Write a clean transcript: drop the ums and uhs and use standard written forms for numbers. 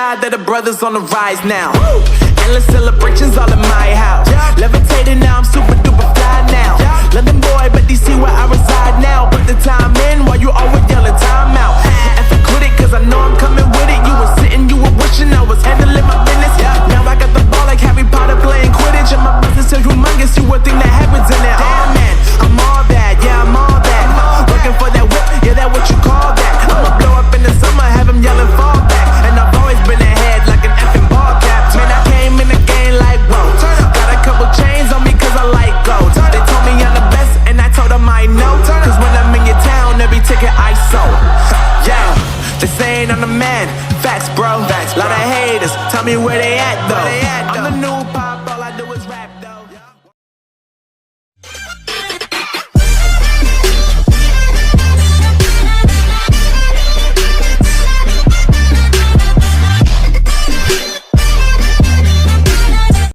God that the brothers on the rise now. Endless celebrations all in my house. Levitating now, I'm super duper fly now. London boy, but DC where I reside now. Put the time in while you always yelling time out. And for quit it, cause I know I'm coming with it. You were sitting, you were wishing I was handling my business. Now I got the ball like Harry Potter playing Quidditch. And my business is humongous, you would think that happens in it. Oh man, I'm all that, yeah, I'm all that. Working for that whip, yeah, that what you call that. I'ma blow up in the summer, have him yelling fall back. And I've always been ahead like an effing ball cap. Man, I came in the game like, whoa. Got a couple chains on me cause I like gold. They told me I'm the best and I told them I know. Cause when I'm in your town, every ticket I sold. Yeah, they saying I'm the man. Facts, bro. Lot of haters, tell me where they at though. I'm the new pop.